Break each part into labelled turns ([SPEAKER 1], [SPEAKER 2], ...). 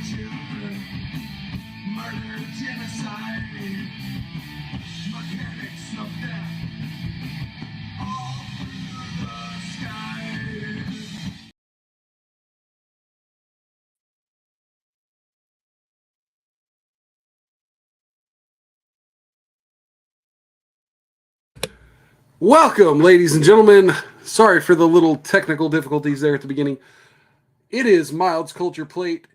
[SPEAKER 1] children, murder, genocide, mechanics of death, all through the sky.
[SPEAKER 2] Welcome, ladies and gentlemen. Sorry for the little technical difficulties there at the beginning. It is Mild's Culture Plate.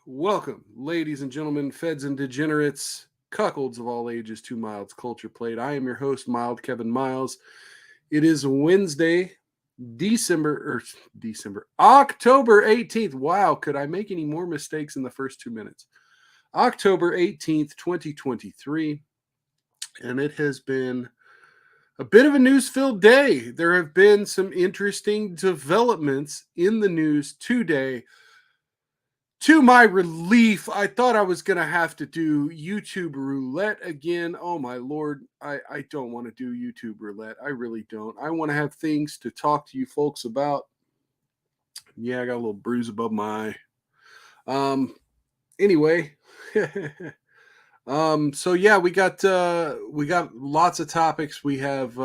[SPEAKER 2] Welcome, ladies and gentlemen, feds and degenerates, cuckolds of all ages, to Mild's Culture Plate. I am your host, Mild Kevin Miles. It is Wednesday, October 18th. Wow, could I make any more mistakes in the first 2 minutes? October 18th, 2023. And it has been a bit of a news-filled day. There have been some interesting developments in the news today. To my relief, I thought I was going to have to do YouTube roulette again. Oh my Lord, I don't want to do YouTube roulette. I really don't. I want to have things to talk to you folks about. Yeah, I got a little bruise above my eye. Anyway. So yeah, we got lots of topics. We have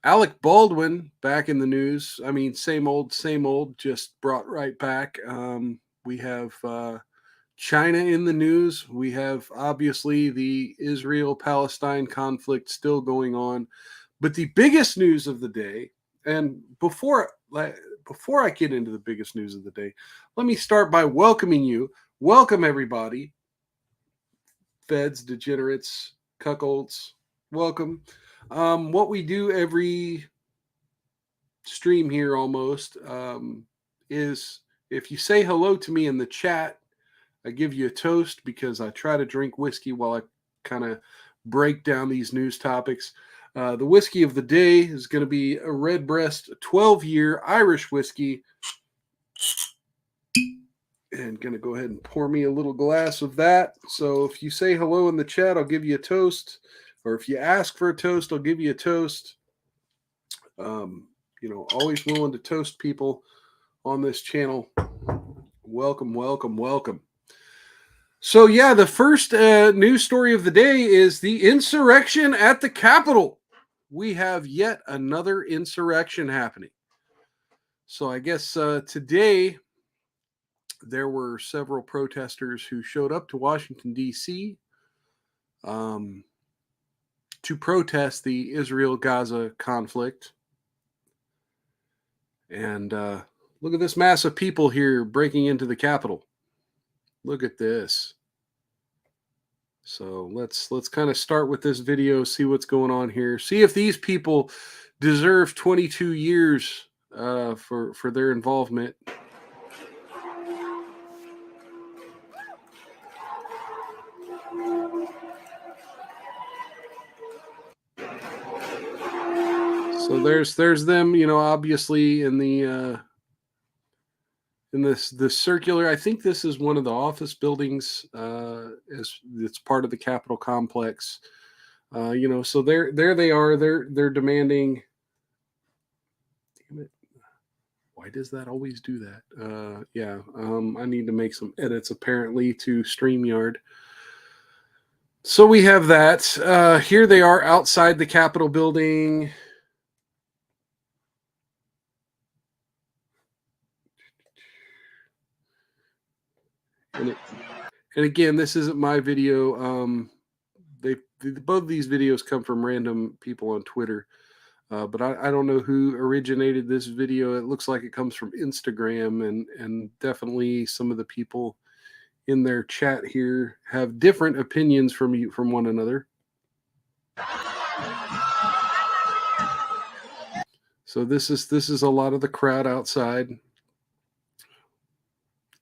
[SPEAKER 2] Alec Baldwin back in the news. I mean, same old, just brought right back. We have China in the news. We have obviously the Israel-Palestine conflict still going on. But the biggest news of the day, and before I get into the biggest news of the day, let me start by welcoming you. Welcome, everybody. Feds, degenerates, cuckolds, welcome. What we do every stream here almost is if you say hello to me in the chat, I give you a toast because I try to drink whiskey while I kind of break down these news topics. The whiskey of the day is going to be a Redbreast 12-year Irish whiskey. And going to go ahead and pour me a little glass of that. So if you say hello in the chat, I'll give you a toast. Or if you ask for a toast, I'll give you a toast. Always willing to toast people on this channel. Welcome, welcome, welcome. So yeah, the first news story of the day is the insurrection at the Capitol. We have yet another insurrection happening. So I guess today there were several protesters who showed up to Washington, D.C. To protest the Israel-Gaza conflict. And look at this mass of people here breaking into the Capitol. Look at this. So let's kind of start with this video, see what's going on here. See if these people deserve 22 years for their involvement. So there's them, obviously in the in this circular. I think this is one of the office buildings. It's part of the Capitol complex. So there they are. They're demanding. Damn it! Why does that always do that? I need to make some edits apparently to StreamYard. So we have that. Here they are outside the Capitol building. And again, this isn't my video. Both of these videos come from random people on Twitter. But I don't know who originated this video. It looks like it comes from Instagram, and definitely some of the people in their chat here have different opinions from one another. So this is a lot of the crowd outside.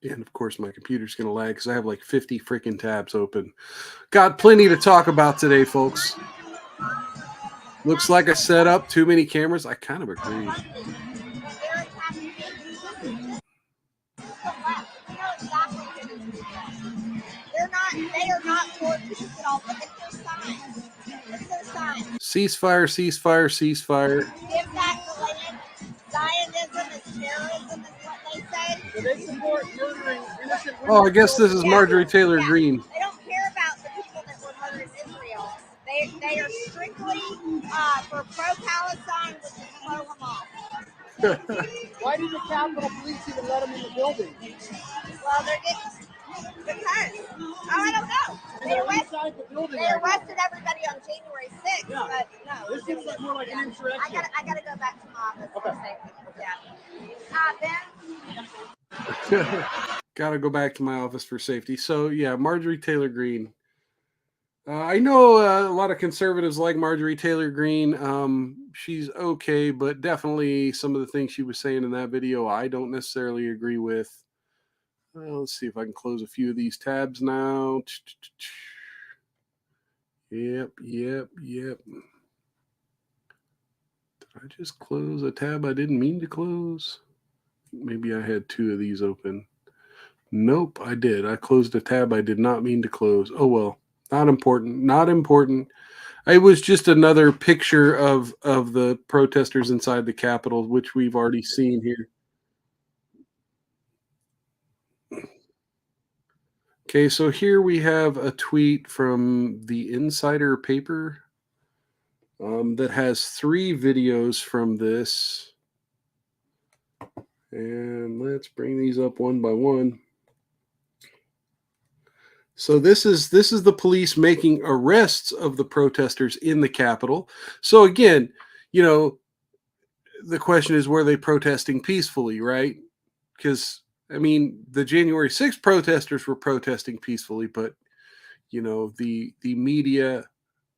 [SPEAKER 2] And of course, my computer's going to lag because I have like 50 freaking tabs open. Got plenty to talk about today, folks. Looks like a setup, too many cameras. I kind of agree. They are not for peace at all. Look at their signs. Look at their signs. Ceasefire, ceasefire, ceasefire. Give back the land. Zionism is terrorism is what they say.
[SPEAKER 3] They support murdering innocent women.
[SPEAKER 2] Oh, I guess this is Marjorie Taylor Greene.
[SPEAKER 4] They don't care about the people that were murdered in Israel. They are strictly for pro-Palestine, which is pro-Hamas.
[SPEAKER 3] Why did the Capitol Police even let them in the building?
[SPEAKER 4] Well, they're getting because I don't know. They arrested everybody on January 6th, but no.
[SPEAKER 3] This seems like more like an insurrection.
[SPEAKER 4] I gotta go back to my office for safety. Ben.
[SPEAKER 2] Gotta go back to my office for safety. So yeah, Marjorie Taylor Greene. I know a lot of conservatives like Marjorie Taylor Greene. She's okay, but definitely some of the things she was saying in that video, I don't necessarily agree with. Let's see if I can close a few of these tabs now. Yep. Did I just close a tab I didn't mean to close? Maybe I had two of these open. Nope, I did. I closed a tab I did not mean to close. Oh well, not important. It was just another picture of the protesters inside the Capitol, which we've already seen here. Okay, so here we have a tweet from the Insider paper that has 3 videos from this. And let's bring these up one by one. So this is the police making arrests of the protesters in the Capitol. So again, the question is, were they protesting peacefully, right? Because I mean, the January 6th protesters were protesting peacefully, but the media,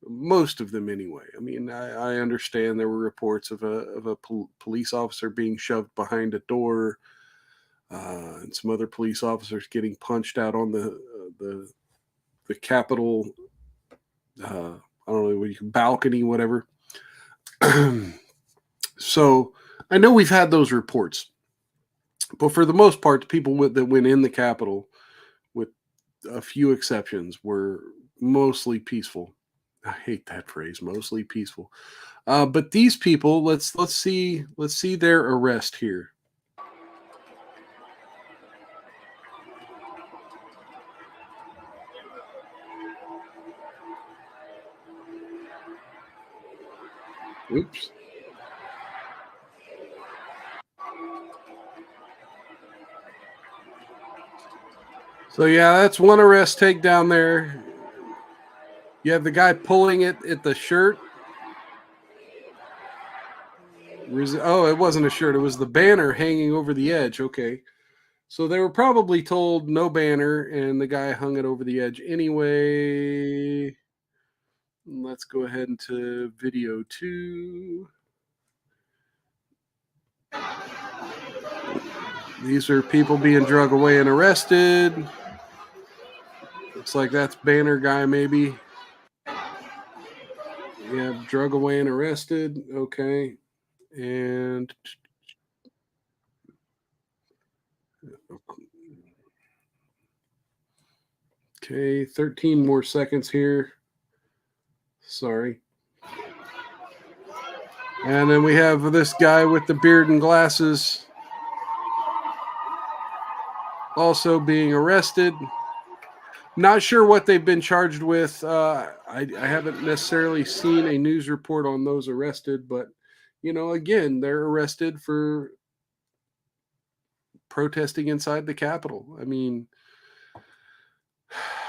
[SPEAKER 2] most of them anyway. I mean, I understand there were reports of a police officer being shoved behind a door, and some other police officers getting punched out on the Capitol. I don't know what balcony, whatever. So I know we've had those reports. But for the most part, the people that went in the Capitol, with a few exceptions, were mostly peaceful. I hate that phrase, mostly peaceful. But these people, let's see their arrest here. Oops. So yeah, that's one arrest takedown there. You have the guy pulling it at the shirt. Oh, it wasn't a shirt. It was the banner hanging over the edge. Okay. So they were probably told no banner, and the guy hung it over the edge anyway. Let's go ahead into video 2. These are people being drug away and arrested. Looks like that's banner guy, maybe. Yeah, drug away and arrested. Okay. And okay, 13 more seconds here. Sorry. And then we have this guy with the beard and glasses also being arrested. Not sure what they've been charged with. I haven't necessarily seen a news report on those arrested, but again, they're arrested for protesting inside the Capitol. I mean,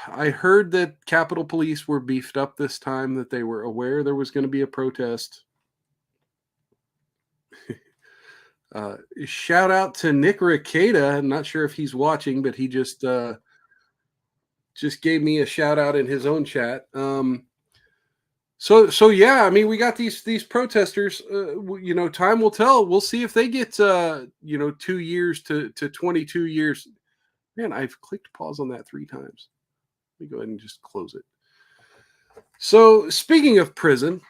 [SPEAKER 2] I heard that Capitol Police were beefed up this time, that they were aware there was going to be a protest. Shout out to Nick Ricada. I'm not sure if he's watching, but he just gave me a shout out in his own chat. So yeah, I mean, we got these protesters. Time will tell. We'll see if they get 2 years to 22 years. Man, I've clicked pause on that 3 times. Let me go ahead and just close it. So speaking of prison,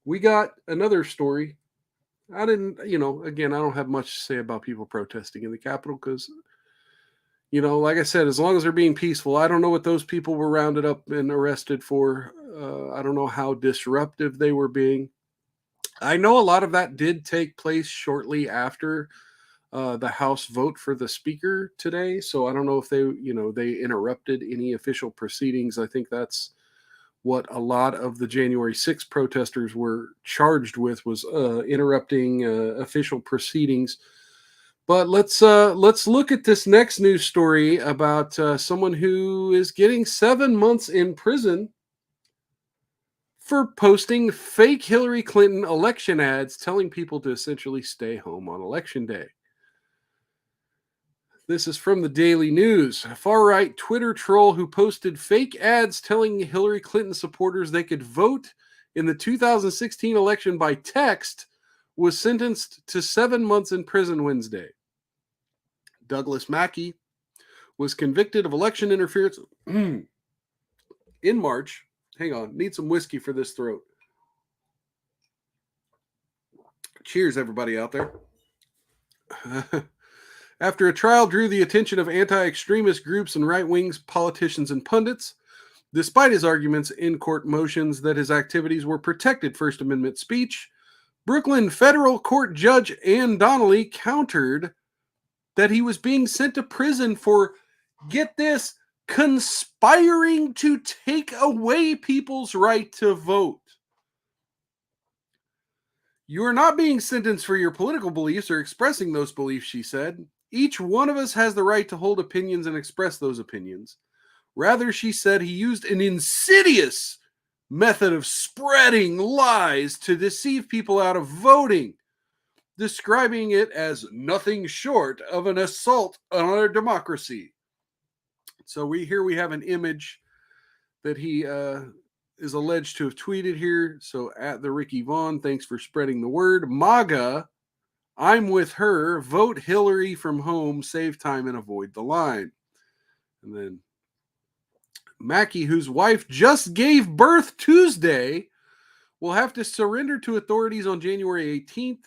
[SPEAKER 2] we got another story. I didn't, again, I don't have much to say about people protesting in the Capitol because, like I said, as long as they're being peaceful, I don't know what those people were rounded up and arrested for. I don't know how disruptive they were being. I know a lot of that did take place shortly after the House vote for the speaker today. So I don't know if they interrupted any official proceedings. I think that's what a lot of the January 6th protesters were charged with, was interrupting official proceedings. But let's look at this next news story about someone who is getting 7 months in prison for posting fake Hillary Clinton election ads telling people to essentially stay home on election day. This is from the Daily News. A far-right Twitter troll who posted fake ads telling Hillary Clinton supporters they could vote in the 2016 election by text was sentenced to 7 months in prison Wednesday. Douglas Mackey was convicted of election interference in March. Hang on, need some whiskey for this throat. Cheers, everybody out there. After a trial drew the attention of anti-extremist groups and right-wing politicians and pundits, despite his arguments in court motions that his activities were protected First Amendment speech, Brooklyn federal court judge Ann Donnelly countered that he was being sent to prison for, get this, conspiring to take away people's right to vote. You are not being sentenced for your political beliefs or expressing those beliefs, she said. Each one of us has the right to hold opinions and express those opinions. Rather, she said, he used an insidious method of spreading lies to deceive people out of voting, describing it as nothing short of an assault on our democracy. So we have an image that he is alleged to have tweeted here. So at the Ricky Vaughn, thanks for spreading the word. MAGA, I'm with her. Vote Hillary from home. Save time and avoid the line. And then Mackey, whose wife just gave birth Tuesday, will have to surrender to authorities on January 18th.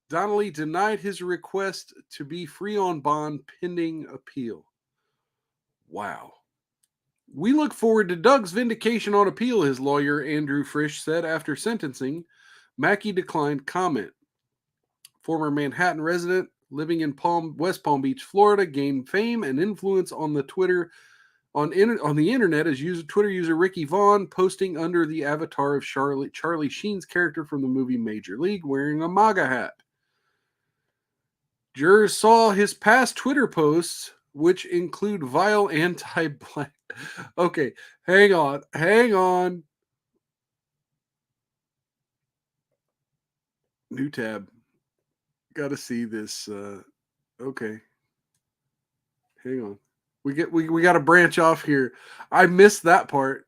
[SPEAKER 2] Donnelly denied his request to be free on bond pending appeal. Wow. We look forward to Doug's vindication on appeal, his lawyer Andrew Frisch said after sentencing. Mackey declined comment. Former Manhattan resident living in West Palm Beach, Florida, gained fame and influence on the internet as Twitter user Ricky Vaughn, posting under the avatar of Charlie Sheen's character from the movie Major League, wearing a MAGA hat. Jurors saw his past Twitter posts, which include vile anti-black. Okay, hang on. New tab. Got to see this. Okay, hang on. We got to branch off here. I missed that part.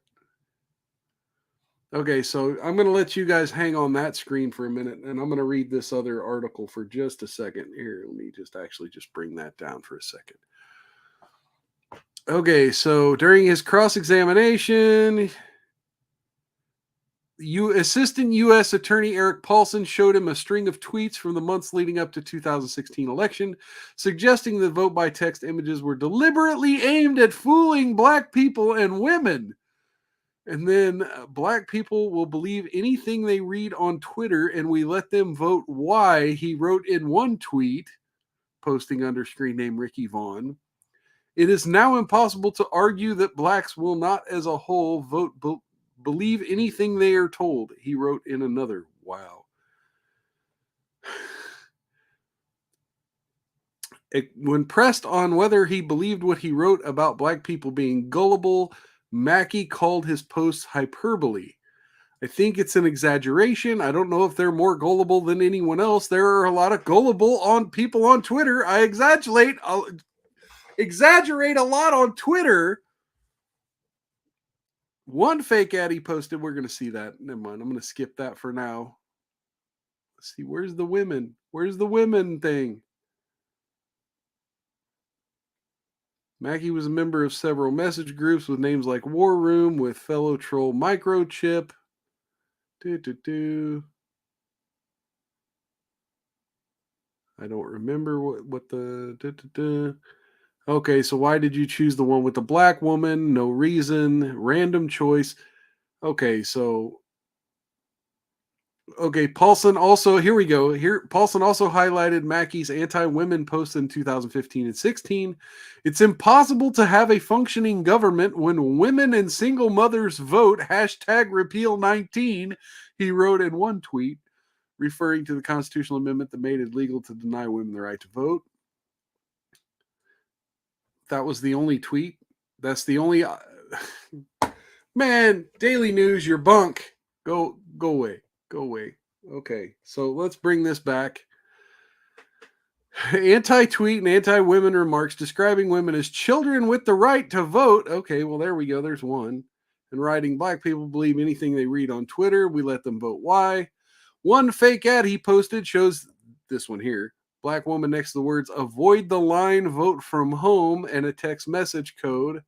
[SPEAKER 2] Okay, so I'm going to let you guys hang on that screen for a minute, and I'm going to read this other article for just a second. Here, let me just bring that down for a second. Okay, so during his cross-examination, Assistant U.S. Attorney Eric Paulson showed him a string of tweets from the months leading up to 2016 election, suggesting that vote by text images were deliberately aimed at fooling black people and women. And then black people will believe anything they read on Twitter, and we let them vote why, he wrote in one tweet, posting under screen name Ricky Vaughn. It is now impossible to argue that blacks will not as a whole believe anything they are told, he wrote in another. Wow. When pressed on whether he believed what he wrote about black people being gullible, Mackey called his posts hyperbole. I think it's an exaggeration. I don't know if they're more gullible than anyone else. There are a lot of gullible people on Twitter. I exaggerate a lot on Twitter. One fake ad he posted, we're going to see that. Never mind, I'm going to skip that for now. Let's see, where's the women? Where's the women thing? Mackey was a member of several message groups with names like War Room, with fellow troll Microchip. I don't remember what the... Okay, so why did you choose the one with the black woman? No reason. Random choice. Okay, so Okay, Paulson also, here we go. Here, Paulson also highlighted Mackey's anti-women post in 2015 and 16. It's impossible to have a functioning government when women and single mothers vote. Hashtag repeal 19, he wrote in one tweet, referring to the constitutional amendment that made it legal to deny women the right to vote. That was the only tweet. That's the only... Man, Daily News, you're bunk. Go away. Go away. Okay, so let's bring this back. Anti-tweet and anti-women remarks describing women as children with the right to vote. Okay, well, there we go. There's one. And writing, black people believe anything they read on Twitter. We let them vote. Why? One fake ad he posted shows this one here. Black woman next to the words, avoid the line, vote from home, and a text message code.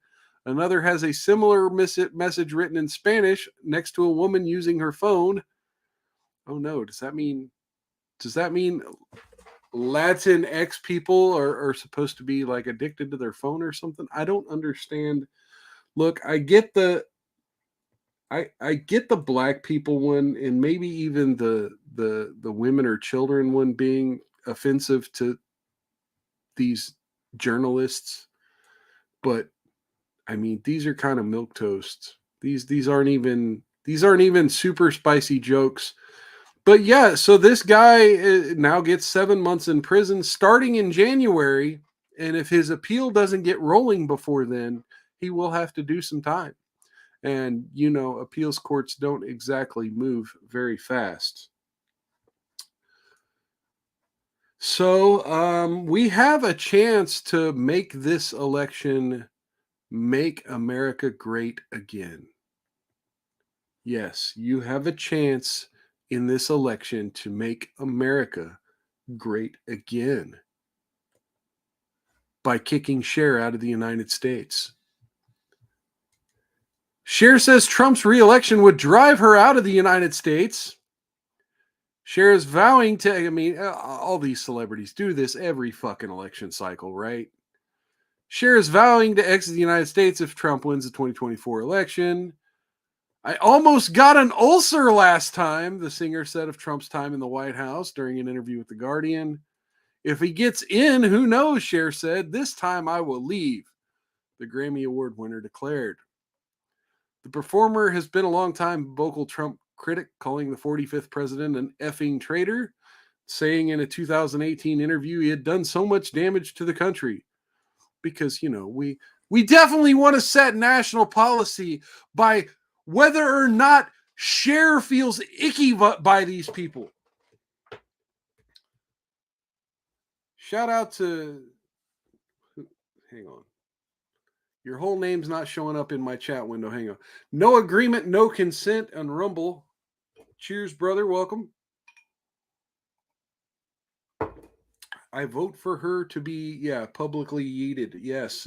[SPEAKER 2] Another has a similar message written in Spanish next to a woman using her phone. Oh no, does that mean Latinx people are supposed to be like addicted to their phone or something? I don't understand. Look, I get the black people one, and maybe even the women or children one being offensive to these journalists, but I mean, these are kind of milquetoast. These aren't even super spicy jokes. But yeah, so this guy now gets 7 months in prison starting in January, and if his appeal doesn't get rolling before then, he will have to do some time. And you know, appeals courts don't exactly move very fast. So we have a chance to make this election make America great again. Yes, you have a chance in this election to make America great again by kicking Cher out of the United States. Cher says Trump's re-election would drive her out of the United States. Cher is vowing to, I mean, all these celebrities do this every fucking election cycle, right? Cher is vowing to exit the United States if Trump wins the 2024 election. I almost got an ulcer last time, the singer said of Trump's time in the White House during an interview with The Guardian. If he gets in, who knows, Cher said. This time I will leave, the Grammy Award winner declared. The performer has been a long-time vocal Trump critic, calling the 45th president an effing traitor, saying in a 2018 interview he had done so much damage to the country. Because, you know, we definitely want to set national policy by whether or not Cher feels icky by these people. Shout out to, hang on. Your whole name's not showing up in my chat window. Hang on. No agreement, no consent on Rumble. Cheers, brother. Welcome. I vote for her to be, publicly yeeted. Yes.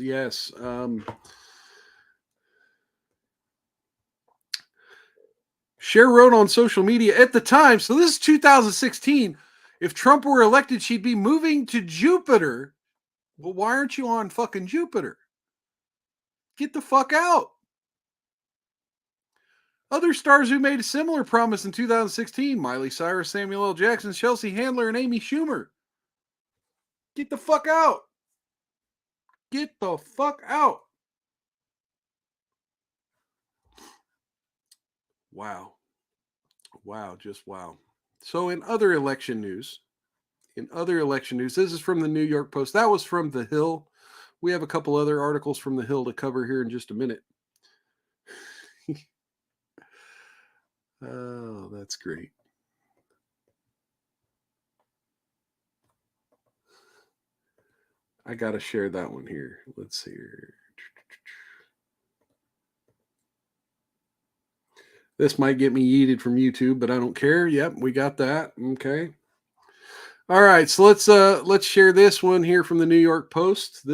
[SPEAKER 2] Cher wrote on social media at the time, so this is 2016, if Trump were elected, she'd be moving to Jupiter. Well, why aren't you on fucking Jupiter? Get the fuck out. Other stars who made a similar promise in 2016, Miley Cyrus, Samuel L. Jackson, Chelsea Handler, and Amy Schumer. Get the fuck out. Get the fuck out. Wow. Just wow. So in other election news, this is from the New York Post. That was from The Hill. We have a couple other articles from The Hill to cover here in just a minute. Oh, that's great. I got to share that one here. Let's see here. This might get me yeeted from YouTube, but I don't care. Yep, we got that. Okay. All right, so let's share this one here from the New York Post.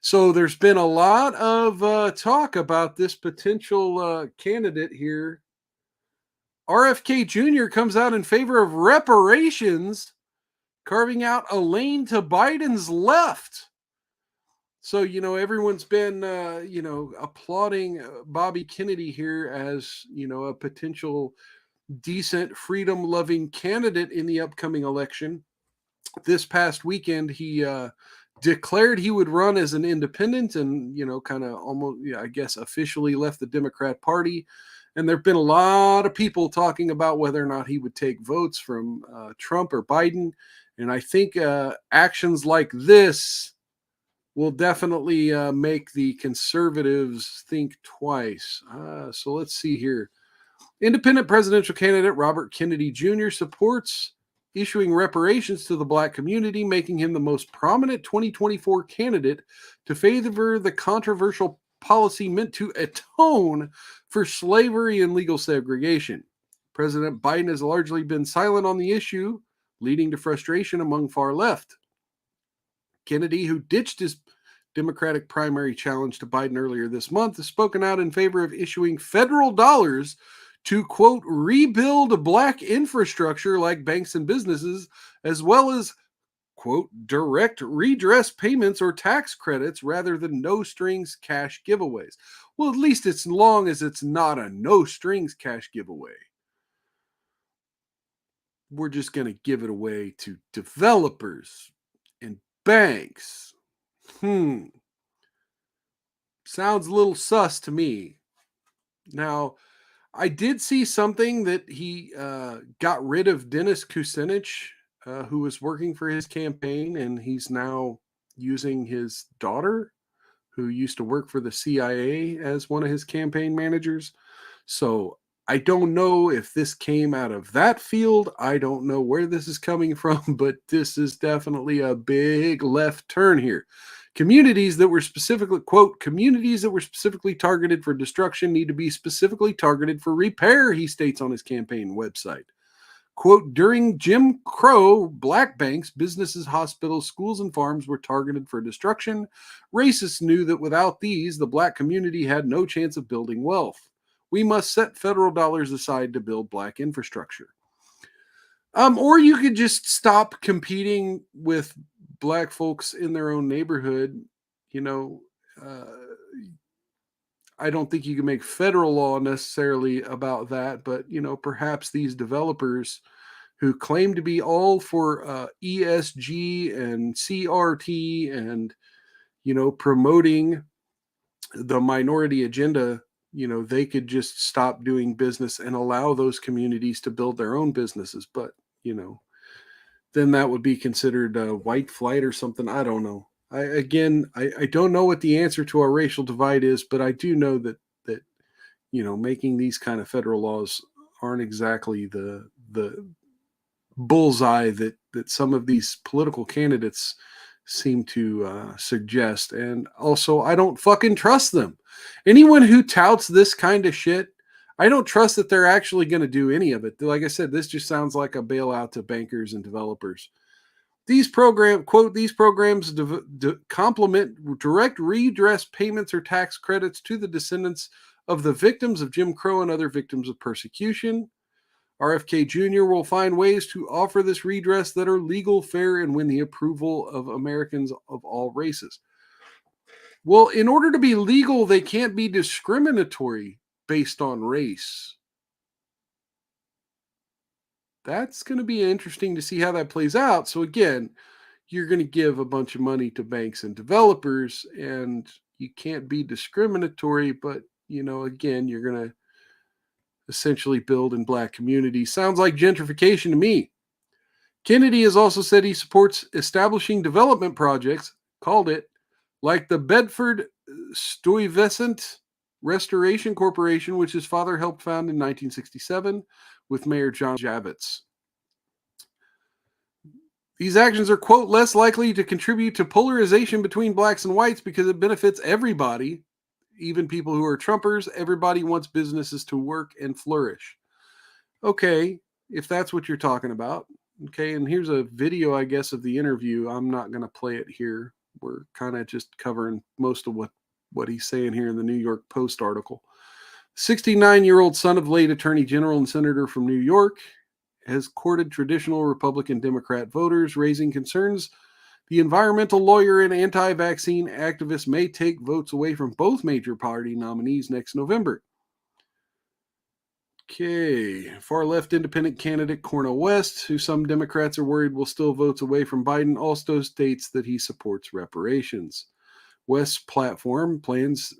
[SPEAKER 2] So there's been a lot of talk about this potential candidate here. RFK Jr. comes out in favor of reparations, carving out a lane to Biden's left. So, you know, everyone's been, applauding Bobby Kennedy here as, a potential decent, freedom-loving candidate in the upcoming election. This past weekend, he declared he would run as an independent and, kind of almost, I guess, officially left the Democrat Party. And there have been a lot of people talking about whether or not he would take votes from Trump or Biden. And I think actions like this will definitely make the conservatives think twice. So let's see here. Independent presidential candidate Robert Kennedy Jr. supports issuing reparations to the Black community, making him the most prominent 2024 candidate to favor the controversial policy meant to atone for slavery and legal segregation. President Biden has largely been silent on the issue, leading to frustration among far left. Kennedy, who ditched his Democratic primary challenge to Biden earlier this month, has spoken out in favor of issuing federal dollars to, quote, rebuild Black infrastructure like banks and businesses, as well as, quote, direct redress payments or tax credits rather than no strings cash giveaways. Well, at least as long as it's not a no strings cash giveaway. We're just going to give it away to developers and banks. Sounds a little sus to me. Now, I did see something that he got rid of Dennis Kucinich, who was working for his campaign, and he's now using his daughter, who used to work for the CIA, as one of his campaign managers. So I don't know if this came out of that field. I don't know where this is coming from, but this is definitely a big left turn here. Communities that were specifically, quote, communities that were specifically targeted for destruction need to be specifically targeted for repair, he states on his campaign website. Quote, during Jim Crow, Black banks, businesses, hospitals, schools, and farms were targeted for destruction. Racists knew that without these, the Black community had no chance of building wealth. We must set federal dollars aside to build Black infrastructure. Or you could just stop competing with Black folks in their own neighborhood. I don't think you can make federal law necessarily about that, but, perhaps these developers who claim to be all for ESG and CRT and, promoting the minority agenda, they could just stop doing business and allow those communities to build their own businesses. But, then that would be considered white flight or something. I don't know. I don't know what the answer to our racial divide is, but I do know that making these kind of federal laws aren't exactly the bullseye that some of these political candidates seem to suggest. And also, I don't fucking trust them. Anyone who touts this kind of shit, I don't trust that they're actually going to do any of it. Like I said, this just sounds like a bailout to bankers and developers. These programs complement direct redress payments or tax credits to the descendants of the victims of Jim Crow and other victims of persecution. RFK Jr. will find ways to offer this redress that are legal, fair, and win the approval of Americans of all races. Well, in order to be legal, they can't be discriminatory based on race. That's going to be interesting to see how that plays out. So again, you're going to give a bunch of money to banks and developers, and you can't be discriminatory, but, again, you're going to essentially build in Black communities. Sounds like gentrification to me. Kennedy has also said he supports establishing development projects, called it, like the Bedford Stuyvesant Restoration Corporation, which his father helped found in 1967 with Mayor John Javits. These actions are, quote, less likely to contribute to polarization between Blacks and whites because it benefits everybody, even people who are Trumpers. Everybody wants businesses to work and flourish. Okay, if that's what you're talking about. Okay, and here's a video, I guess, of the interview. I'm not going to play it here. We're kind of just covering most of what he's saying here in the New York Post article. 69-year-old son of late Attorney General and Senator from New York has courted traditional Republican Democrat voters, raising concerns the environmental lawyer and anti-vaccine activist may take votes away from both major party nominees next November. Okay, far left independent candidate Cornel West, who some Democrats are worried will steal votes away from Biden, also states that he supports reparations. West's platform plans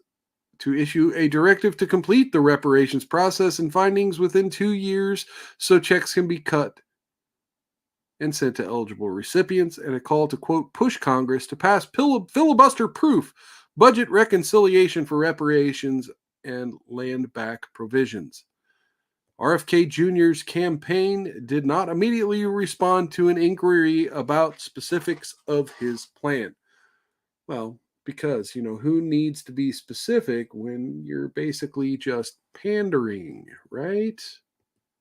[SPEAKER 2] to issue a directive to complete the reparations process and findings within 2 years so checks can be cut and sent to eligible recipients, and a call to, quote, push Congress to pass filibuster-proof budget reconciliation for reparations and land back provisions. RFK Jr.'s campaign did not immediately respond to an inquiry about specifics of his plan. Well, because, who needs to be specific when you're basically just pandering, right?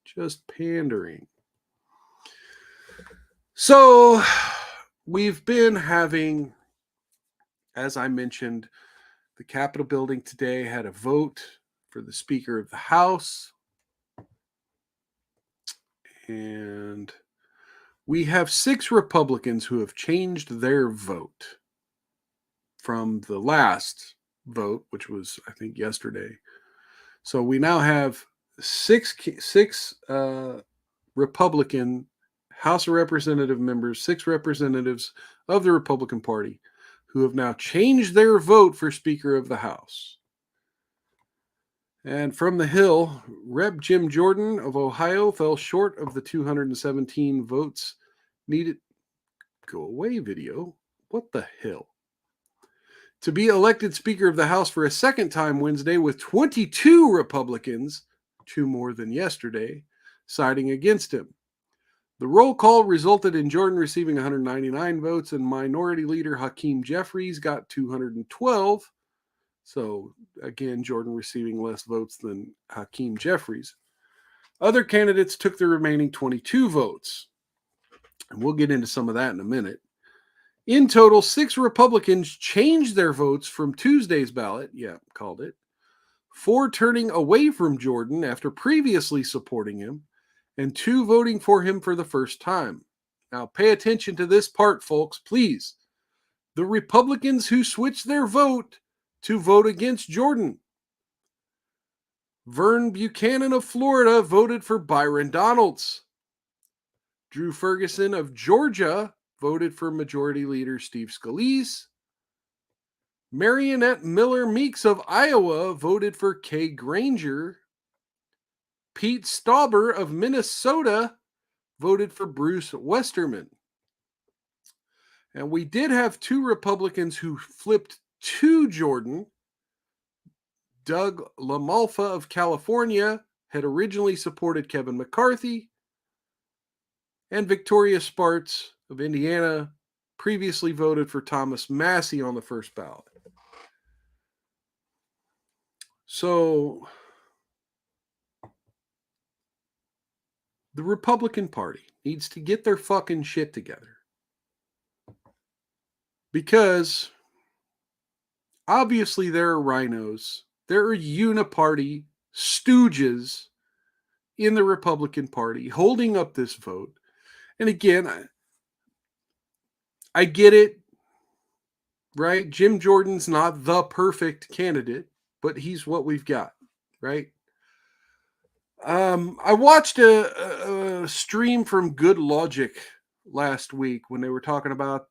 [SPEAKER 2] Just pandering. So we've been having, as I mentioned, the Capitol building today had a vote for the Speaker of the House. And we have 6 Republicans who have changed their vote from the last vote, which was, I think, yesterday. So we now have six Republican House of Representative members, 6 representatives of the Republican Party who have now changed their vote for Speaker of the House. And from the Hill, Rep. Jim Jordan of Ohio fell short of the 217 votes needed. Go away, video. What the hell? To be elected Speaker of the House for a second time Wednesday, with 22 Republicans, 2 more than yesterday, siding against him. The roll call resulted in Jordan receiving 199 votes, and Minority Leader Hakeem Jeffries got 212. So, again, Jordan receiving less votes than Hakeem Jeffries. Other candidates took the remaining 22 votes. And we'll get into some of that in a minute. In total, 6 Republicans changed their votes from Tuesday's ballot. Yeah, called it. 4 turning away from Jordan after previously supporting him, and 2 voting for him for the first time. Now, pay attention to this part, folks, please. The Republicans who switched their vote to vote against Jordan. Vern Buchanan of Florida voted for Byron Donalds. Drew Ferguson of Georgia voted for Majority Leader Steve Scalise. Marionette Miller Meeks of Iowa voted for Kay Granger. Pete Stauber of Minnesota voted for Bruce Westerman. And we did have 2 Republicans who flipped to Jordan. Doug LaMalfa of California had originally supported Kevin McCarthy, and Victoria Spartz of Indiana previously voted for Thomas Massie on the first ballot. So the Republican Party needs to get their fucking shit together. Because obviously there are rhinos, there are uniparty stooges in the Republican Party holding up this vote. And again, I get it, right? Jim Jordan's not the perfect candidate, but he's what we've got, right? I watched a stream from Good Logic last week when he was talking about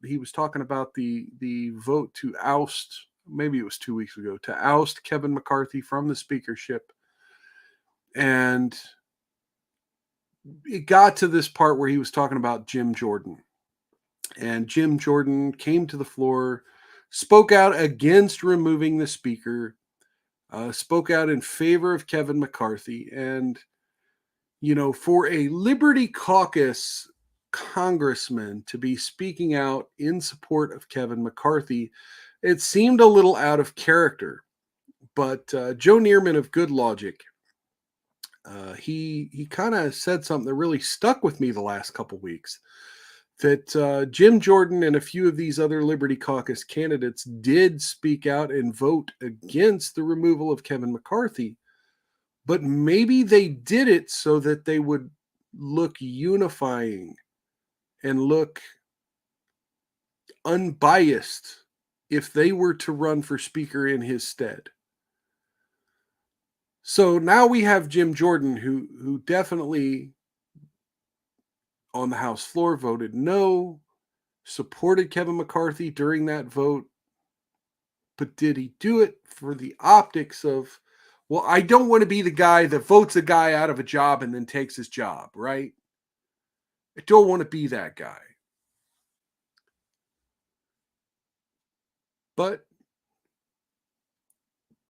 [SPEAKER 2] the vote to oust, maybe it was 2 weeks ago, to oust Kevin McCarthy from the speakership. And it got to this part where he was talking about Jim Jordan. And Jim Jordan came to the floor, spoke out against removing the speaker, spoke out in favor of Kevin McCarthy. And, for a Liberty Caucus congressman to be speaking out in support of Kevin McCarthy, it seemed a little out of character. But Joe Neerman of Good Logic, he kind of said something that really stuck with me the last couple weeks. That Jim Jordan and a few of these other Liberty Caucus candidates did speak out and vote against the removal of Kevin McCarthy, but maybe they did it so that they would look unifying and look unbiased if they were to run for speaker in his stead. So now we have Jim Jordan, who definitely on the House floor voted no, supported Kevin McCarthy during that vote. But did he do it for the optics of, well, I don't want to be the guy that votes a guy out of a job and then takes his job, right? I don't want to be that guy. But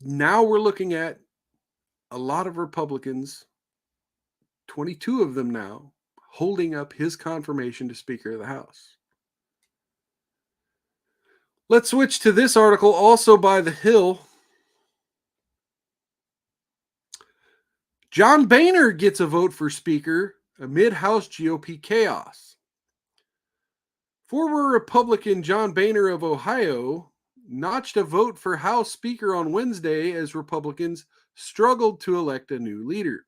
[SPEAKER 2] now we're looking at a lot of Republicans, 22 of them now, holding up his confirmation to Speaker of the House. Let's switch to this article, also by The Hill. John Boehner gets a vote for Speaker amid House GOP chaos. Former Republican John Boehner of Ohio notched a vote for House Speaker on Wednesday as Republicans struggled to elect a new leader.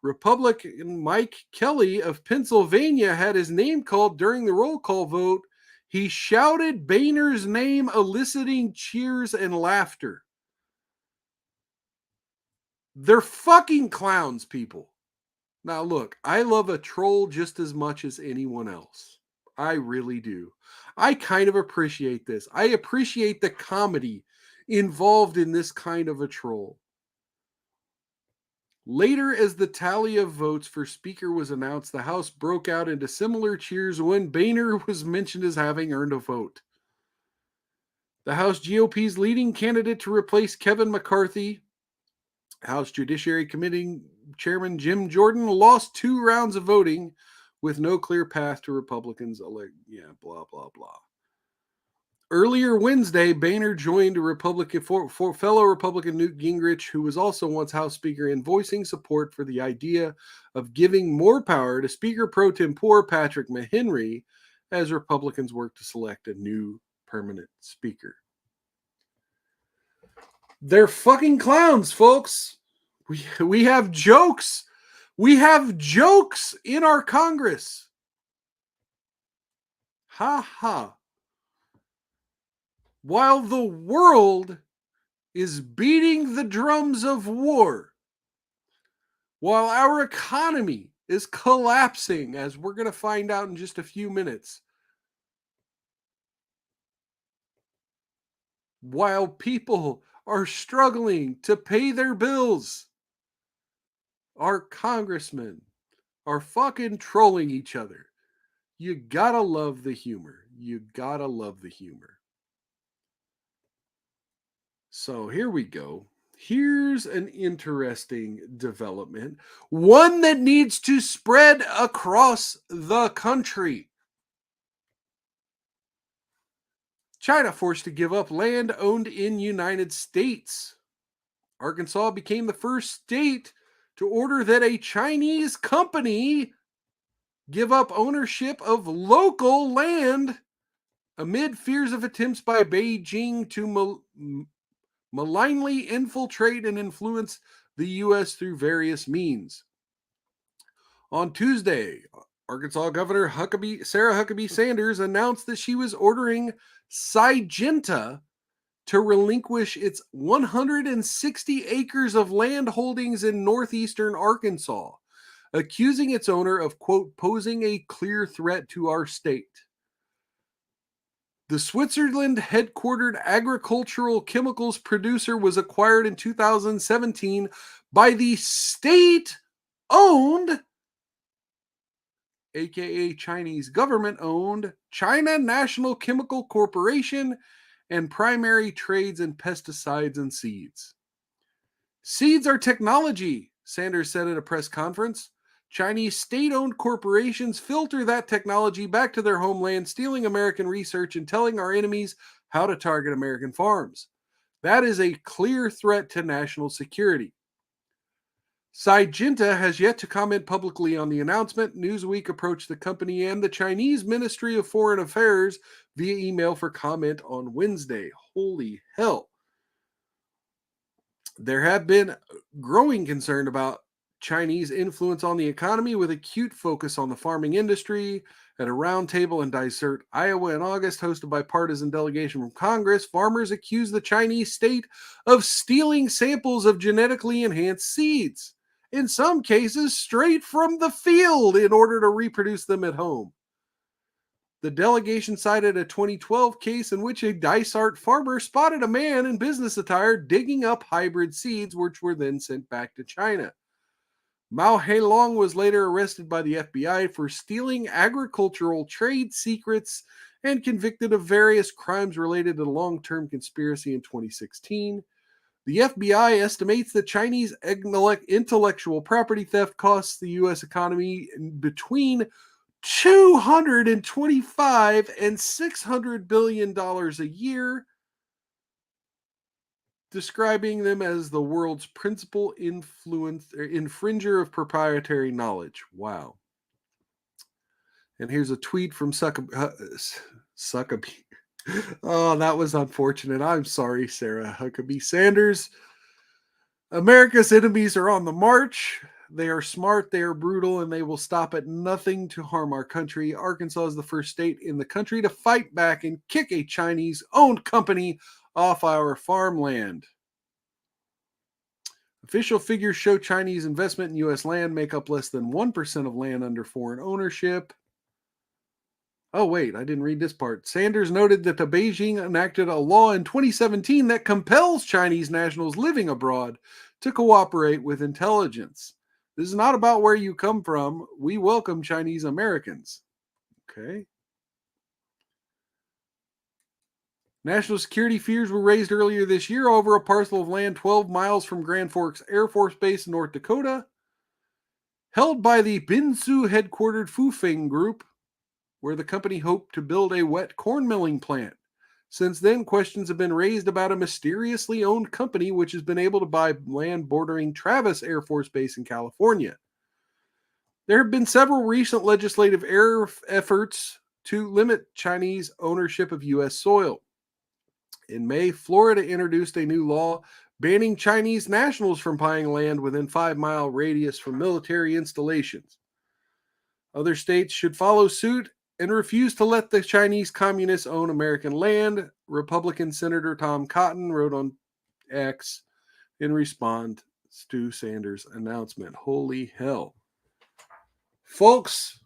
[SPEAKER 2] Republican Mike Kelly of Pennsylvania had his name called during the roll call vote. He shouted Boehner's name, eliciting cheers and laughter. They're fucking clowns, people. Now, look, I love a troll just as much as anyone else. I really do. I kind of appreciate this. I appreciate the comedy involved in this kind of a troll. Later, as the tally of votes for Speaker was announced, the House broke out into similar cheers when Boehner was mentioned as having earned a vote. The House GOP's leading candidate to replace Kevin McCarthy, House Judiciary Committee Chairman Jim Jordan, lost 2 rounds of voting with no clear path to Republicans elect. Yeah, blah, blah, blah. Earlier Wednesday, Boehner joined a fellow Republican Newt Gingrich, who was also once House Speaker, in voicing support for the idea of giving more power to Speaker pro tempore Patrick McHenry as Republicans work to select a new permanent Speaker. They're fucking clowns, folks. We have jokes. We have jokes in our Congress. Ha ha. While the world is beating the drums of war, while our economy is collapsing, as we're going to find out in just a few minutes, while people are struggling to pay their bills, our congressmen are fucking trolling each other. You gotta love the humor. You gotta love the humor. So here we go. Here's an interesting development, one that needs to spread across the country. China forced to give up land owned in United States. Arkansas became the first state to order that a Chinese company give up ownership of local land amid fears of attempts by Beijing to malignly infiltrate and influence the U.S. through various means. On Tuesday, Arkansas Governor Sarah Huckabee Sanders announced that she was ordering Syngenta to relinquish its 160 acres of land holdings in northeastern Arkansas, accusing its owner of, quote, posing a clear threat to our state. The Switzerland-headquartered agricultural chemicals producer was acquired in 2017 by the state-owned, aka Chinese government-owned, China National Chemical Corporation and Primary Trades in Pesticides and Seeds. Seeds are technology, Sanders said at a press conference. Chinese state-owned corporations filter that technology back to their homeland, stealing American research and telling our enemies how to target American farms. That is a clear threat to national security. Syngenta has yet to comment publicly on the announcement. Newsweek approached the company and the Chinese Ministry of Foreign Affairs via email for comment on Wednesday. Holy hell. There have been growing concern about Chinese influence on the economy with acute focus on the farming industry. At a roundtable in Dysart, Iowa in August, hosted by partisan delegation from Congress, farmers accused the Chinese state of stealing samples of genetically enhanced seeds, in some cases straight from the field, in order to reproduce them at home. The delegation cited a 2012 case in which a Dysart farmer spotted a man in business attire digging up hybrid seeds, which were then sent back to China. Mao Heilong was later arrested by the FBI for stealing agricultural trade secrets and convicted of various crimes related to the long-term conspiracy in 2016. The FBI estimates that Chinese intellectual property theft costs the U.S. economy between $225 and $600 billion a year, describing them as the world's principal infringer of proprietary knowledge. Wow. And here's a tweet from Suckabee. Oh, that was unfortunate. I'm sorry, Sarah Huckabee Sanders. America's enemies are on the march. They are smart, they are brutal, and they will stop at nothing to harm our country. Arkansas is the first state in the country to fight back and kick a Chinese-owned company off our farmland. Official figures show Chinese investment in U.S. land make up less than 1% of land under foreign ownership. Oh, wait, I didn't read this part. Sanders noted that Beijing enacted a law in 2017 that compels Chinese nationals living abroad to cooperate with intelligence. This is not about where you come from. We welcome Chinese Americans. Okay. National security fears were raised earlier this year over a parcel of land 12 miles from Grand Forks Air Force Base in North Dakota, held by the Binsu headquartered Fufeng Group, where the company hoped to build a wet corn milling plant. Since then, questions have been raised about a mysteriously owned company which has been able to buy land bordering Travis Air Force Base in California. There have been several recent legislative efforts to limit Chinese ownership of U.S. soil. In May, Florida introduced a new law banning Chinese nationals from buying land within 5-mile radius from military installations. Other states should follow suit and refuse to let the Chinese communists own American land, Republican Senator Tom Cotton wrote on X in response to Sanders' announcement. Holy hell. Folks,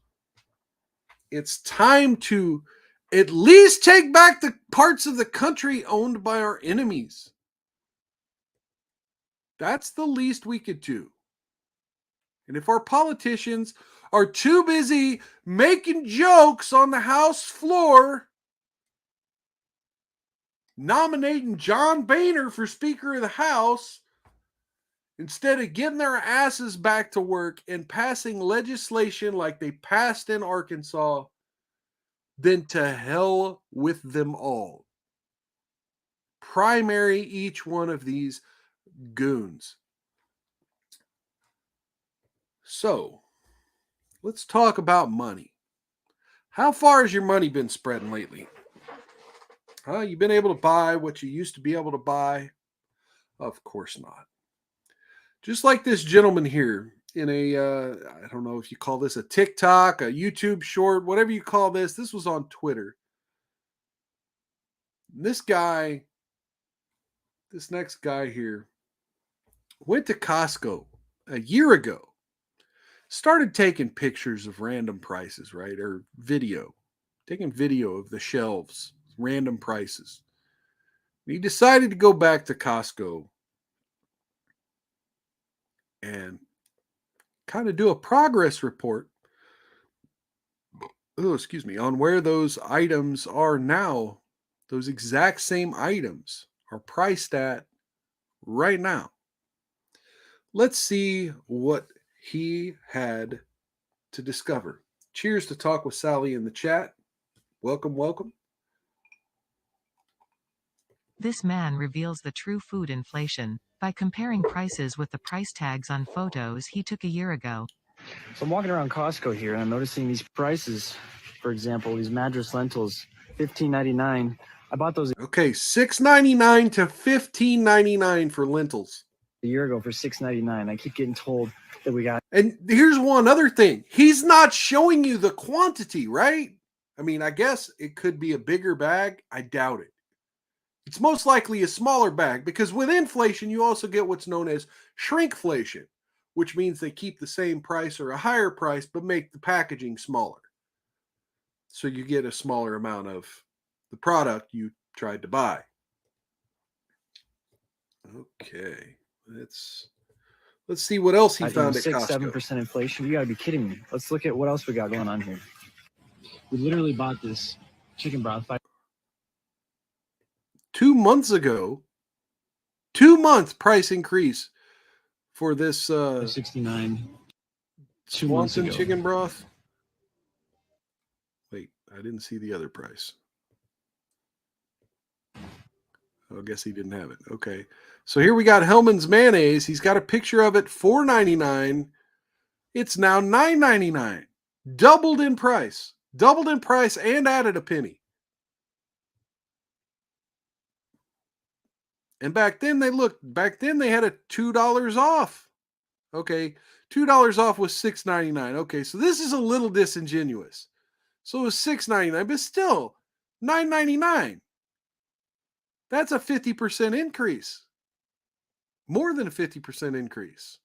[SPEAKER 2] it's time to at least take back the parts of the country owned by our enemies. That's the least we could do. And if our politicians are too busy making jokes on the House floor, nominating John Boehner for Speaker of the House, instead of getting their asses back to work and passing legislation like they passed in Arkansas, then to hell with them all. Primary each one of these goons. So, let's talk about money. How far has your money been spreading lately? You been able to buy what you used to be able to buy? Of course not. Just like this gentleman here in a, I don't know if you call this a TikTok, a YouTube short, whatever you call this. This was on Twitter. This next guy here, went to Costco a year ago. Started taking pictures of random prices, right? Or taking video of the shelves, random prices. He decided to go back to Costco and kind of do a progress report. On where those items are now. Those exact same items are priced at right now. Let's see what he had to discover. Cheers to Talk with Sally in the chat. Welcome, welcome.
[SPEAKER 5] This man reveals the true food inflation by comparing prices with the price tags on photos he took a year ago.
[SPEAKER 6] So I'm walking around Costco here and I'm noticing these prices. For example, these Madras lentils, $15.99. I bought those
[SPEAKER 2] Okay, $6.99 to $15.99 for lentils.
[SPEAKER 6] a year ago for $6.99. I keep getting told that we got.
[SPEAKER 2] And here's one other thing. He's not showing you the quantity, right? I mean, I guess it could be a bigger bag. I doubt it. It's most likely a smaller bag because with inflation, you also get what's known as shrinkflation, which means they keep the same price or a higher price, but make the packaging smaller. So you get a smaller amount of the product you tried to buy. Okay. Let's see what else he found at
[SPEAKER 6] 6-7%
[SPEAKER 2] Costco.
[SPEAKER 6] inflation. You got to be kidding me. Let's look at what else we got going on here. We literally bought this chicken broth.
[SPEAKER 2] 2 months ago, 2-month price increase for this
[SPEAKER 6] 69. 2 months
[SPEAKER 2] Swanson
[SPEAKER 6] ago.
[SPEAKER 2] chicken broth. Wait, I didn't see the other price. Oh, I guess he didn't have it. Okay. So here we got Hellman's mayonnaise. He's got a picture of it, $4.99. It's now $9.99. Doubled in price. Doubled in price and added a penny. And back then they had a $2 off. Okay. $2 off was $6.99. Okay, so this is a little disingenuous. So it was $6.99, but still $9.99. That's a 50% increase. More than a 50% increase.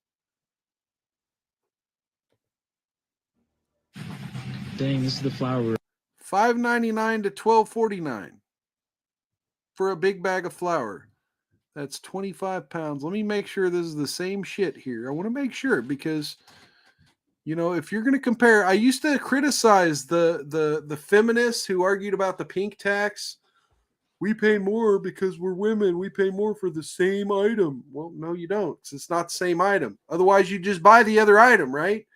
[SPEAKER 6] Dang, this is the flour.
[SPEAKER 2] $5.99 to $12.49 for a big bag of flour. That's 25 pounds. Let me make sure this is the same shit here. I want to make sure because, if you're going to compare, I used to criticize the feminists who argued about the pink tax. We pay more because we're women. We pay more for the same item. Well, no, you don't. It's not the same item. Otherwise, you just buy the other item, right?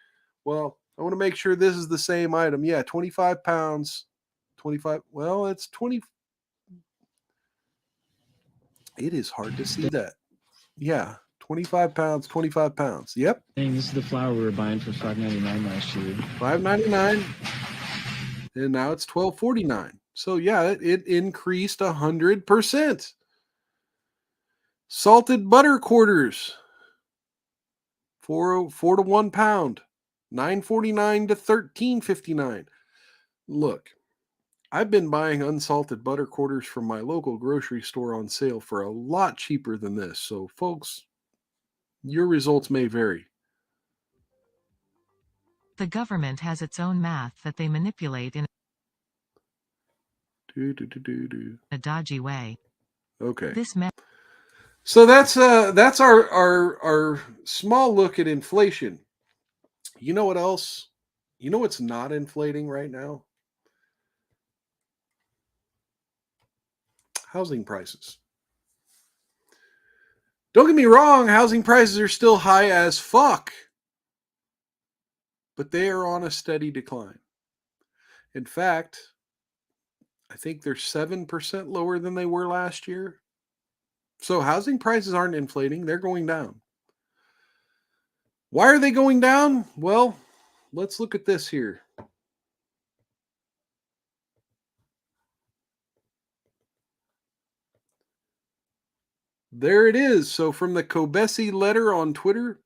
[SPEAKER 2] Well, I want to make sure this is the same item. Yeah, 25 pounds. 25. Well, it's 20. It is hard to see that. Yeah, 25 pounds, 25 pounds. Yep.
[SPEAKER 6] Dang, this is the flour we were buying for $5.99 last year.
[SPEAKER 2] $5.99. And now it's $12.49. So yeah, it increased 100%. Salted butter quarters, 4 to 1 pound, $9.49 to $13.59. Look, I've been buying unsalted butter quarters from my local grocery store on sale for a lot cheaper than this. So, folks, your results may vary.
[SPEAKER 5] The government has its own math that they manipulate in a dodgy way.
[SPEAKER 2] Okay.
[SPEAKER 5] This math.
[SPEAKER 2] So that's our small look at inflation. You know what else? You know what's not inflating right now? Housing prices. Don't get me wrong, housing prices are still high as fuck. But they are on a steady decline. In fact, I think they're 7% lower than they were last year. So housing prices aren't inflating, they're going down. Why are they going down? Well, let's look at this here. There it is. So from the Kobesi letter on Twitter,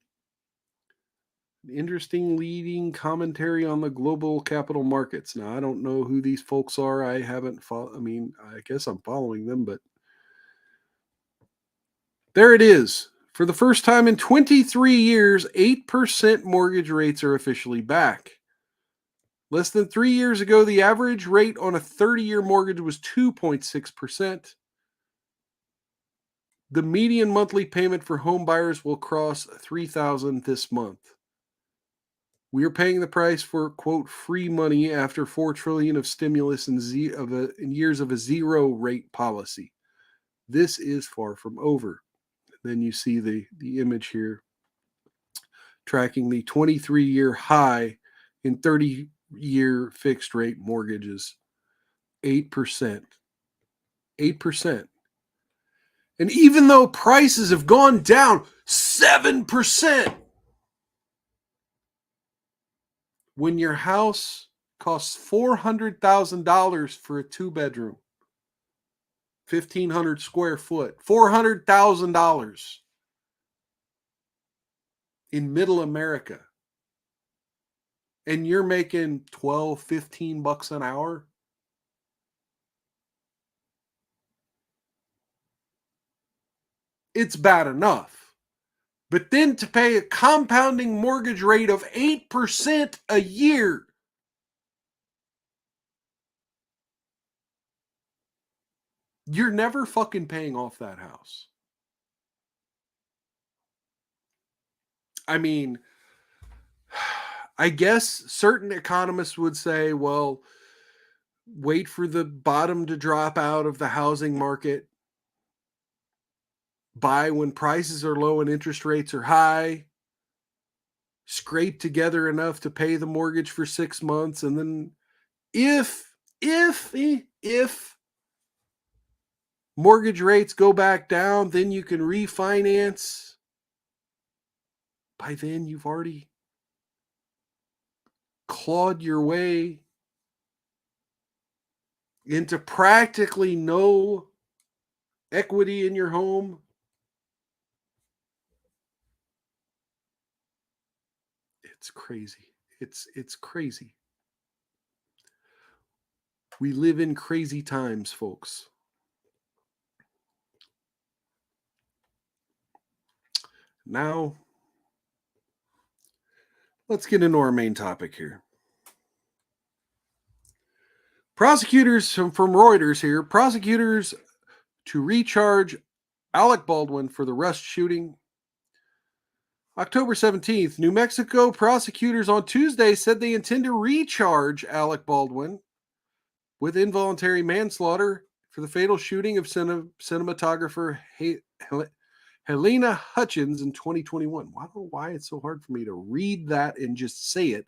[SPEAKER 2] interesting leading commentary on the global capital markets. Now, I don't know who these folks are. I haven't I guess I'm following them, but there it is. For the first time in 23 years, 8% mortgage rates are officially back. Less than 3 years ago, the average rate on a 30-year mortgage was 2.6%. The median monthly payment for home buyers will cross $3,000 this month. We are paying the price for, quote, free money after $4 trillion of stimulus in years of a zero rate policy. This is far from over. Then you see the image here tracking the 23-year high in 30-year fixed rate mortgages, 8%. 8%. And even though prices have gone down 7%, when your house costs $400,000 for a 2-bedroom, 1,500 square foot, $400,000. in middle America and you're making 12, 15 bucks an hour, it's bad enough. But then to pay a compounding mortgage rate of 8% a year, you're never fucking paying off that house. I mean, I guess certain economists would say, well, wait for the bottom to drop out of the housing market. Buy when prices are low and interest rates are high. Scrape together enough to pay the mortgage for 6 months. And then if mortgage rates go back down, then you can refinance. By then, you've already clawed your way into practically no equity in your home. It's crazy. It's crazy. We live in crazy times, folks. Now, let's get into our main topic here. Prosecutors from Reuters here, prosecutors to recharge Alec Baldwin for the Rush shooting. October 17th, New Mexico prosecutors on Tuesday said they intend to recharge Alec Baldwin with involuntary manslaughter for the fatal shooting of cinematographer Helena Hutchins in 2021. I don't know why it's so hard for me to read that and just say it.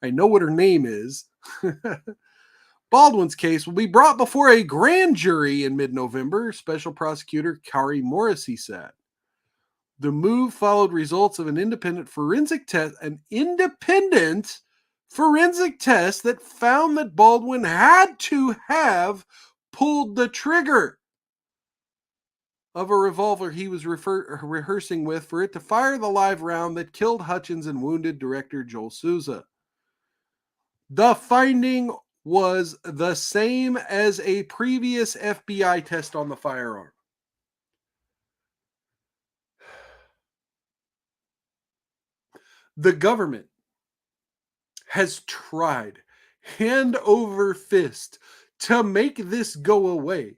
[SPEAKER 2] I know what her name is. Baldwin's case will be brought before a grand jury in mid-November, Special Prosecutor Kari Morrissey said. The move followed results of an independent forensic test that found that Baldwin had to have pulled the trigger of a revolver he was rehearsing with for it to fire the live round that killed Hutchins and wounded director Joel Souza. The finding was the same as a previous FBI test on the firearm. The government has tried hand over fist to make this go away.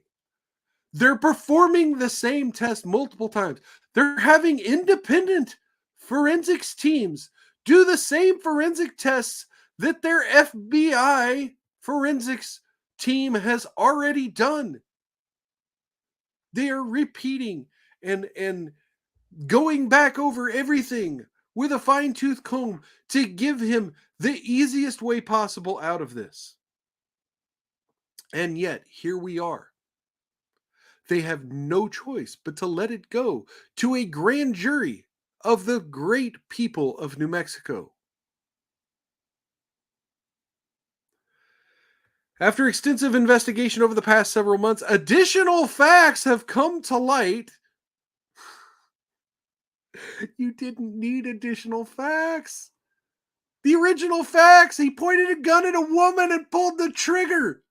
[SPEAKER 2] They're performing the same test multiple times. They're having independent forensics teams do the same forensic tests that their FBI forensics team has already done. They are repeating and going back over everything with a fine-tooth comb to give him the easiest way possible out of this. And yet, here we are. They have no choice but to let it go to a grand jury of the great people of New Mexico. After extensive investigation over the past several months, additional facts have come to light. You didn't need additional facts. The original facts, he pointed a gun at a woman and pulled the trigger.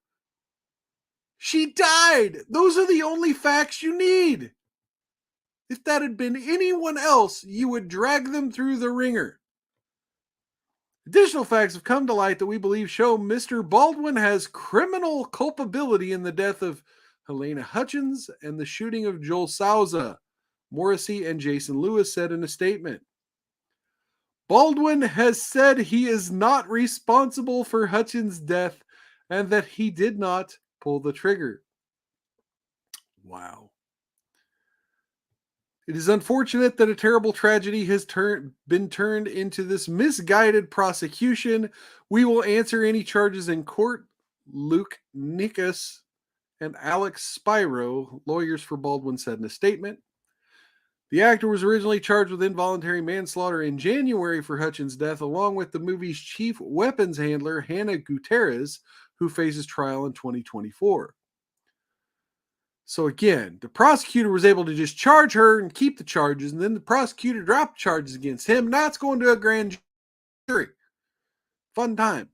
[SPEAKER 2] She died. Those are the only facts you need. If that had been anyone else, you would drag them through the ringer. Additional facts have come to light that we believe show Mr. Baldwin has criminal culpability in the death of Helena Hutchins and the shooting of Joel Souza, Morrissey and Jason Lewis said in a statement. Baldwin has said he is not responsible for Hutchins' death and that he did not pull the trigger. Wow. It is unfortunate that a terrible tragedy has been turned into this misguided prosecution. We will answer any charges in court. Luke Nikas and Alex Spiro, lawyers for Baldwin, said in a statement. The actor was originally charged with involuntary manslaughter in January for Hutchins' death, along with the movie's chief weapons handler, Hannah Gutierrez, who faces trial in 2024. So again, the prosecutor was able to just charge her and keep the charges, and then the prosecutor dropped charges against him. Now it's going to a grand jury. Fun time.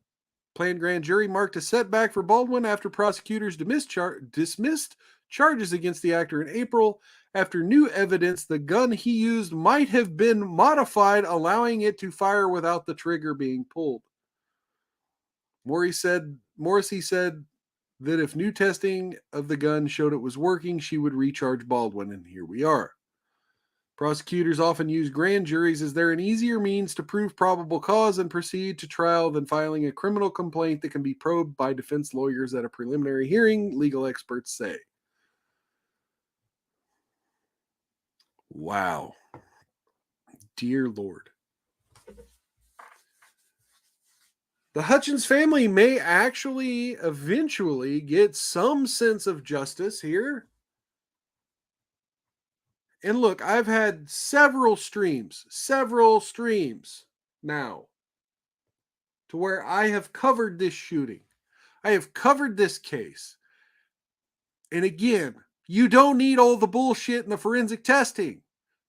[SPEAKER 2] Planned grand jury marked a setback for Baldwin after prosecutors dismissed charges against the actor in April after new evidence the gun he used might have been modified, allowing it to fire without the trigger being pulled. Morrissey said that if new testing of the gun showed it was working, she would recharge Baldwin, and here we are. Prosecutors often use grand juries as they're an easier means to prove probable cause and proceed to trial than filing a criminal complaint that can be probed by defense lawyers at a preliminary hearing, legal experts say. Wow. Dear Lord. The Hutchins family may actually eventually get some sense of justice here. And look, I've had several streams now to where I have covered this shooting. I have covered this case. And again, you don't need all the bullshit in the forensic testing.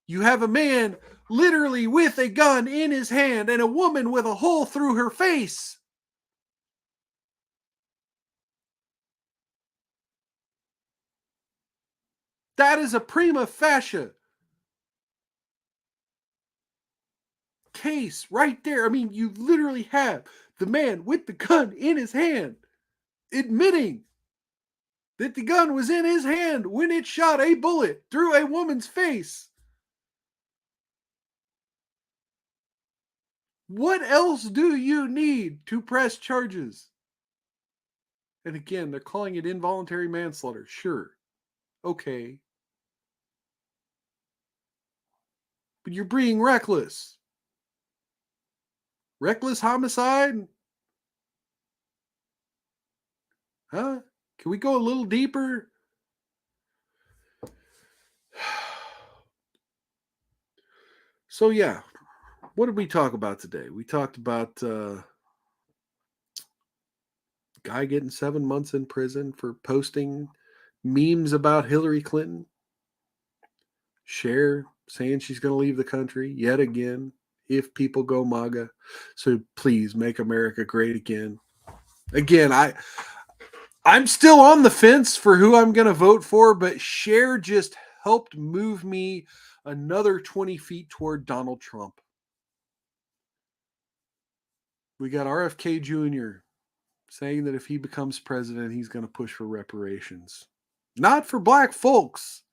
[SPEAKER 2] You have a man literally with a gun in his hand and a woman with a hole through her face. That is a prima facie case right there. I mean, you literally have the man with the gun in his hand admitting that the gun was in his hand when it shot a bullet through a woman's face. What else do you need to press charges? And again, they're calling it involuntary manslaughter. Sure. Okay. But you're being reckless. Reckless homicide? Huh? Can we go a little deeper? So yeah, what did we talk about today? We talked about guy getting 7 months in prison for posting memes about Hillary Clinton. Cher saying she's going to leave the country yet again if people go MAGA. So please make America great again. Again, I'm still on the fence for who I'm going to vote for, but Cher just helped move me another 20 feet toward Donald Trump. We got RFK Jr. saying that if he becomes president, he's going to push for reparations. Not for black folks,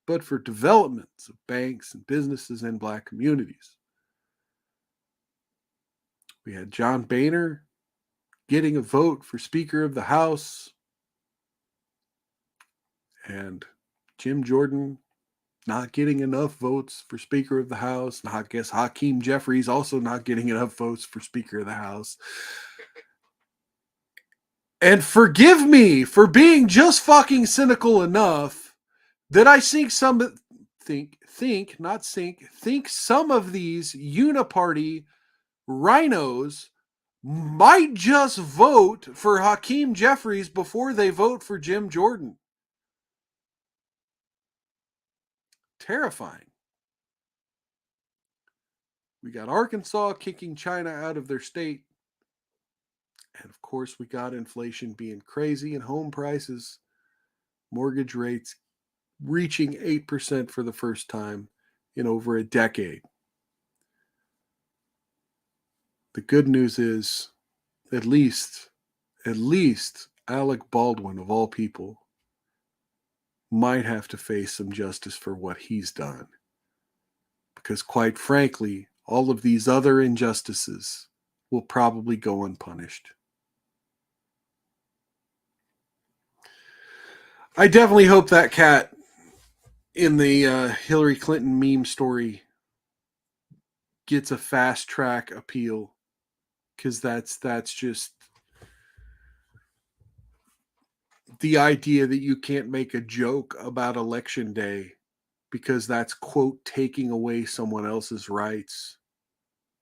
[SPEAKER 2] but for developments of banks and businesses in black communities. We had John Boehner getting a vote for Speaker of the House, and Jim Jordan not getting enough votes for Speaker of the House. And I guess Hakeem Jeffries also not getting enough votes for Speaker of the House. And forgive me for being just fucking cynical enough that I think some of these uniparty rhinos might just vote for Hakeem Jeffries before they vote for Jim Jordan. Terrifying. We got Arkansas kicking China out of their state. And of course, we got inflation being crazy and home prices, mortgage rates reaching 8% for the first time in over a decade. The good news is, at least Alec Baldwin, of all people, might have to face some justice for what he's done. Because quite frankly, all of these other injustices will probably go unpunished. I definitely hope that cat in the Hillary Clinton meme story gets a fast track appeal, because that's just the idea that you can't make a joke about election day because that's, quote, taking away someone else's rights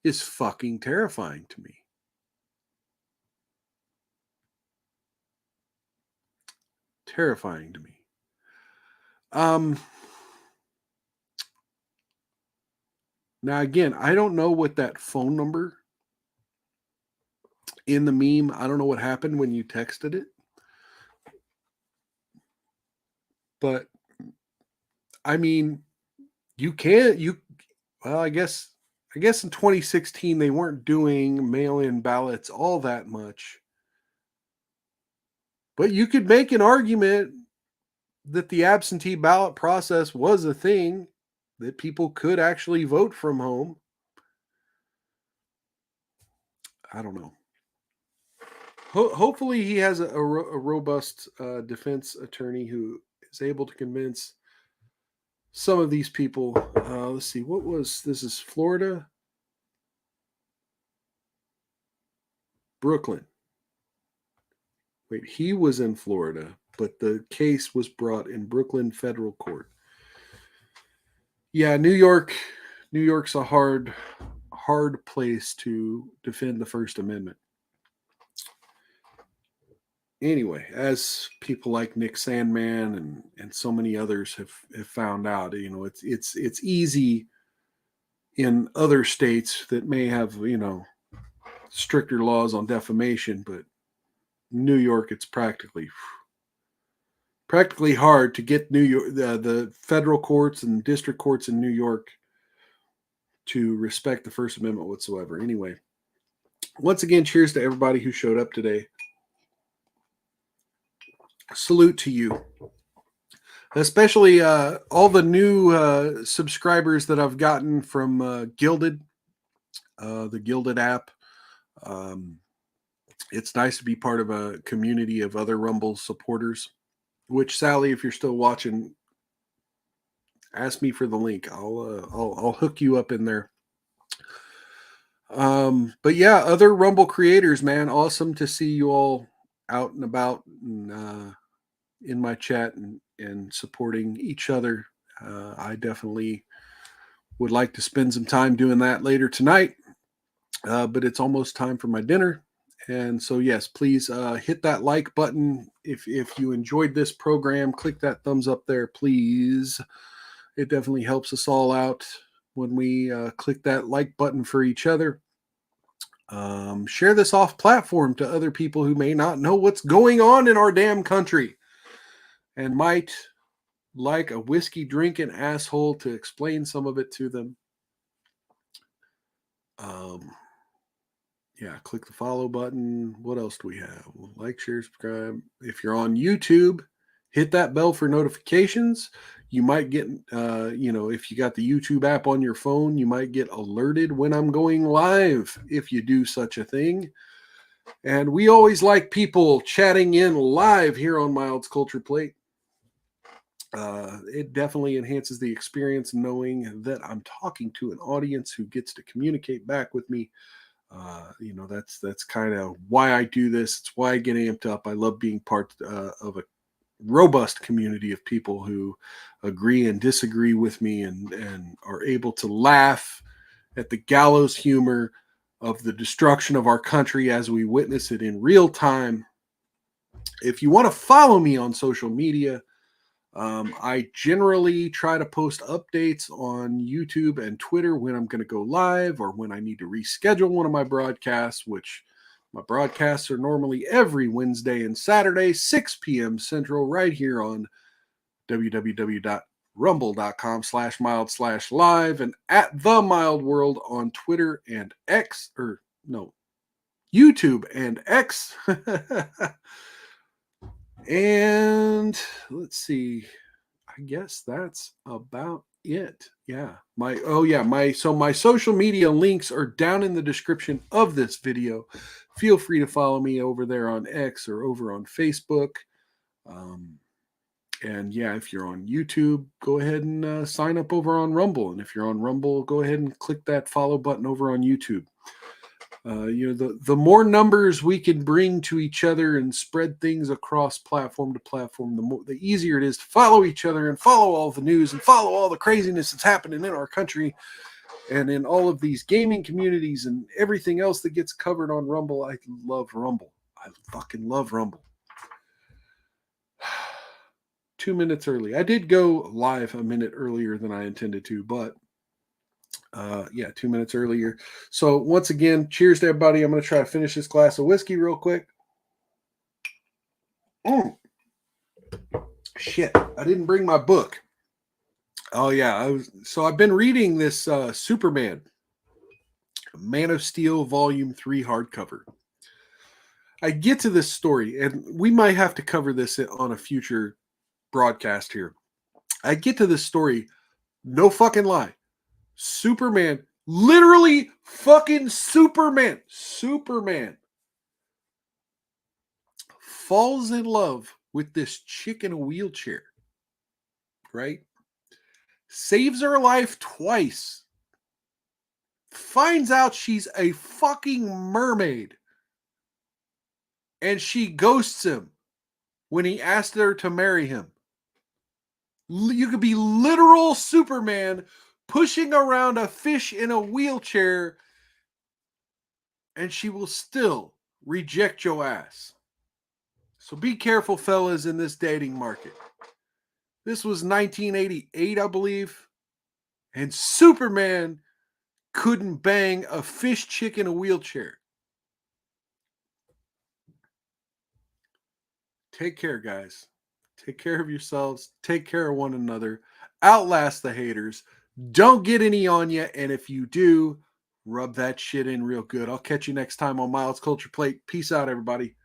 [SPEAKER 2] is fucking terrifying to me. Terrifying to me. Now again, I don't know what that phone number in the meme, I don't know what happened when you texted it. But I mean, well, I guess in 2016 they weren't doing mail-in ballots all that much. But you could make an argument that the absentee ballot process was a thing, that people could actually vote from home. I don't know. Hopefully he has a robust defense attorney who is able to convince some of these people. Let's see, this is Florida, Brooklyn. Wait, he was in Florida, but the case was brought in Brooklyn federal court. Yeah, New York's a hard place to defend the First Amendment. Anyway, as people like Nick Sandman and so many others have found out, it's easy in other states that may have, stricter laws on defamation, but New York, it's practically hard to get New York, the federal courts and district courts in New York to respect the First Amendment whatsoever. Anyway, once again, cheers to everybody who showed up today. Salute to you, especially all the new subscribers that I've gotten from Gilded, the Gilded app. It's nice to be part of a community of other Rumble supporters, which, Sally, if you're still watching, ask me for the link. I'll hook you up in there. But yeah, other Rumble creators, man, awesome to see you all out and about and in my chat and supporting each other. I definitely would like to spend some time doing that later tonight, but it's almost time for my dinner. And so, yes, please hit that like button. If you enjoyed this program, click that thumbs up there, please. It definitely helps us all out when we click that like button for each other. Share this off platform to other people who may not know what's going on in our damn country and might like a whiskey drinking asshole to explain some of it to them. Yeah, click the follow button. What else do we have? Like, share, subscribe. If you're on YouTube, hit that bell for notifications. You might get, if you got the YouTube app on your phone, you might get alerted when I'm going live if you do such a thing. And we always like people chatting in live here on Mild's Culture Plate. It definitely enhances the experience knowing that I'm talking to an audience who gets to communicate back with me. That's kind of why I do this. It's why I get amped up. I love being part of a robust community of people who agree and disagree with me and are able to laugh at the gallows humor of the destruction of our country as we witness it in real time. If you want to follow me on social media, I generally try to post updates on YouTube and Twitter when I'm going to go live or when I need to reschedule one of my broadcasts, which my broadcasts are normally every Wednesday and Saturday, 6 p.m. Central, right here on www.rumble.com/mild/live and at The Mild World on Twitter and YouTube and X. And let's see. I guess that's about it. Yeah. My social media links are down in the description of this video. Feel free to follow me over there on X or over on Facebook. And yeah, if you're on YouTube, go ahead and sign up over on Rumble. And if you're on Rumble, go ahead and click that follow button over on YouTube. The more numbers we can bring to each other and spread things across platform to platform, the easier it is to follow each other and follow all the news and follow all the craziness that's happening in our country and in all of these gaming communities and everything else that gets covered on Rumble. I love Rumble. I fucking love Rumble. 2 minutes early. I did go live a minute earlier than I intended to, but yeah, 2 minutes earlier. So once again, cheers to everybody. I'm going to try to finish this glass of whiskey real quick. Shit, I didn't bring my book. Oh yeah, I've been reading this Superman, Man of Steel Volume 3 hardcover. I get to this story, and we might have to cover this on a future broadcast here. I get to this story, no fucking lie. Superman, literally fucking Superman falls in love with this chick in a wheelchair, right? Saves her life twice. Finds out she's a fucking mermaid. And she ghosts him when he asked her to marry him. You could be literal Superman pushing around a fish in a wheelchair, and she will still reject your ass. So be careful, fellas, in this dating market. This was 1988, I believe, and Superman couldn't bang a fish chick in a wheelchair. Take care, guys. Take care of yourselves. Take care of one another. Outlast the haters. Don't get any on you. And if you do, rub that shit in real good. I'll catch you next time on Miles Culture Plate. Peace out, everybody.